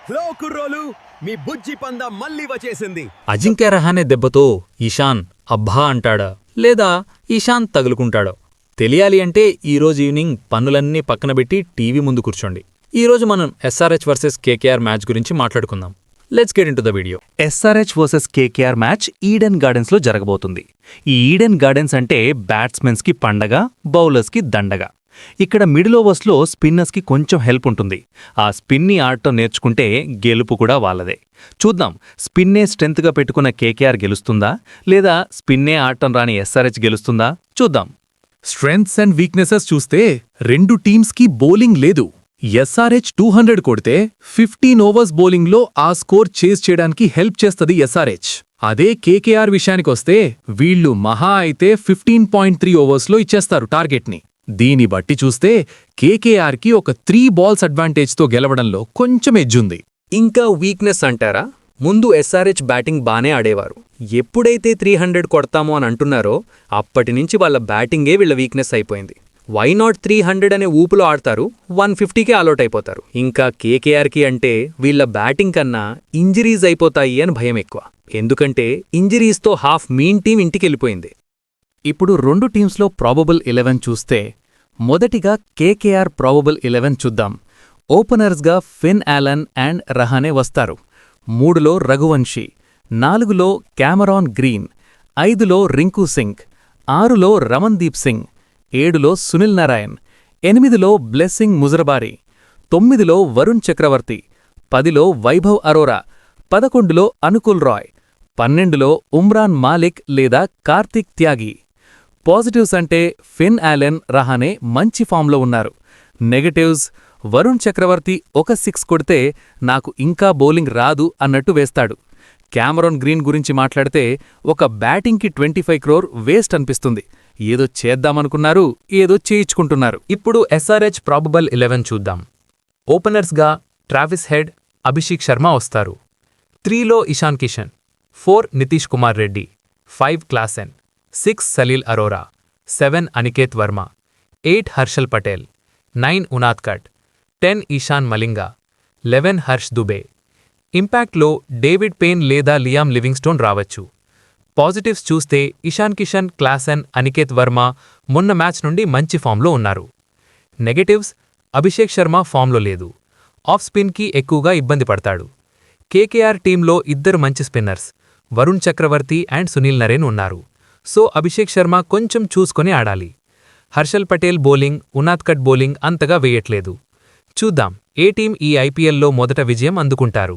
Hello కుర్రోలు, మీ బుజ్జి పంద మళ్ళీ వచ్చేసింది. అజింక్య రహానే దెబ్బతో ఇషాన్ అబ్బా అంటాడా లేదా ఇషాన్ తగులుకుంటాడో తెలియాలి అంటే ఈరోజు ఈవినింగ్ పనులన్నీ పక్కనబెట్టి టీవీ ముందు కూర్చోండి. ఈరోజు మనం ఎస్ఆర్హెచ్ వర్సెస్ కేకేఆర్ మ్యాచ్ గురించి మాట్లాడుకుందాం. Let's get into the video. SRH versus KKR match Eden గార్డెన్స్లో జరగబోతుంది. ఈ ఈడెన్ గార్డెన్స్ అంటే బ్యాట్స్మెన్స్కి పండగ, బౌలర్స్కి దండగ. ఇక్కడ మిడిల్ ఓవర్స్లో స్పిన్నర్స్కి కొంచెం హెల్ప్ ఉంటుంది. ఆ స్పిన్ని ఆడటం నేర్చుకుంటే గెలుపు కూడా వాళ్ళదే. చూద్దాం, స్పిన్నే స్ట్రెంత్గా పెట్టుకున్న కేకేఆర్ గెలుస్తుందా లేదా స్పిన్నే ఆడటం రాని ఎస్ఆర్హెచ్ గెలుస్తుందా చూద్దాం. స్ట్రెంగ్త్స్ అండ్ వీక్నెసెస్ చూస్తే రెండు టీమ్స్కి బౌలింగ్ లేదు. ఎస్ఆర్హెచ్ 200 కొడితే 15 ఓవర్స్ బౌలింగ్లో ఆ స్కోర్ చేజ్ చేయడానికి హెల్ప్ చేస్తుంది ఎస్ఆర్హెచ్. అదే కేకేఆర్ విషయానికొస్తే వీళ్లు మహా అయితే 15.3 ఓవర్స్లో ఇచ్చేస్తారు టార్గెట్ని. దీని బట్టి చూస్తే కేకేఆర్కి ఒక 3 బాల్స్ అడ్వాంటేజ్తో గెలవడంలో కొంచెం ఎజ్జుంది. ఇంకా వీక్నెస్ అంటారా? ముందు ఎస్ఆర్హెచ్ బ్యాటింగ్ బానే ఆడేవారు. ఎప్పుడైతే 300 కొడతామో అని అంటున్నారో అప్పటినుంచి వాళ్ళ బ్యాటింగే వీళ్ళ వీక్నెస్ అయిపోయింది. వై నాట్ 300 అనే ఊపులో ఆడతారు, 150కే ఆల్అౌట్ అయిపోతారు. ఇంకా కేకేఆర్కి అంటే వీళ్ళ బ్యాటింగ్ కన్నా ఇంజరీస్ అయిపోతాయి అని భయం ఎక్కువ. ఎందుకంటే ఇంజరీస్తో హాఫ్ మీన్ టీం ఇంటికెళ్ళిపోయింది. ఇప్పుడు రెండు టీమ్స్లో ప్రాబబుల్ 11 చూస్తే మొదటిగా కేకేఆర్ ప్రాబబుల్ 11 చూద్దాం. ఓపెనర్స్గా ఫిన్ యాలన్ అండ్ రహానే వస్తారు. 3లో రఘువంశీ, 4లో క్యామరాన్ గ్రీన్, 5లో రింకు సింగ్, 6లో రమన్దీప్ సింగ్, 7లో సునిల్ నారాయణ్, 8లో బ్లెస్సింగ్ ముజరబారీ, 9లో వరుణ్ చక్రవర్తి, 10లో వైభవ్ అరోరా, 11లో అనుకుల్ రాయ్, 12లో ఉమ్రాన్ మాలిక్ లేదా కార్తిక్ త్యాగి. పాజిటివ్స్ అంటే ఫిన్ యాలెన్, రహానే మంచి ఫామ్లో ఉన్నారు. నెగటివ్స్, వరుణ్ చక్రవర్తి ఒక 6 కొడితే నాకు ఇంకా బౌలింగ్ రాదు అన్నట్టు వేస్తాడు. క్యామరాన్ గ్రీన్ గురించి మాట్లాడితే ఒక బ్యాటింగ్కి 25 crore వేస్ట్ అనిపిస్తుంది. ఏదో చేద్దామనుకున్నారు, ఏదో చేయించుకుంటున్నారు. ఇప్పుడు ఎస్ఆర్హెచ్ ప్రాబబుల్ 11 చూద్దాం. ఓపెనర్స్గా ట్రావిస్ హెడ్, అభిషేక్ శర్మ వస్తారు. 3లో ఇషాన్ కిషన్, 4 నితీష్ కుమార్ రెడ్డి, 5 క్లాసెన్, 6 సలీల్ అరోరా, 7 అనికేత్ వర్మ, 8 హర్షల్ పటేల్, 9 ఉనాద్కట్, 10 ఈశాన్ మలింగా, 11 హర్ష్ దుబే. ఇంపాక్ట్లో డేవిడ్ పెయిన్ లేదా లియామ్ లివింగ్స్టోన్ రావచ్చు. పాజిటివ్స్ చూస్తే ఇషాన్ కిషన్, క్లాసెన్, అనికేత్ వర్మ మొన్న మ్యాచ్ నుండి మంచి ఫామ్లో ఉన్నారు. నెగటివ్స్, అభిషేక్ శర్మ ఫామ్లో లేదు. ఆఫ్ స్పిన్కి ఎక్కువగా ఇబ్బంది పడతాడు. కేకేఆర్ టీంలో 2 మంచి spinners, Varun Chakravarthy and Sunil Narine ఉన్నారు. సో అభిషేక్ శర్మ కొంచెం చూసుకొని ఆడాలి. హర్షల్ పటేల్ బౌలింగ్, ఉనాద్కట్ బౌలింగ్ అంతగా వేయట్లేదు. చూద్దాం ఏ టీం ఈ ఐపీఎల్లో మొదట విజయం అందుకుంటారు.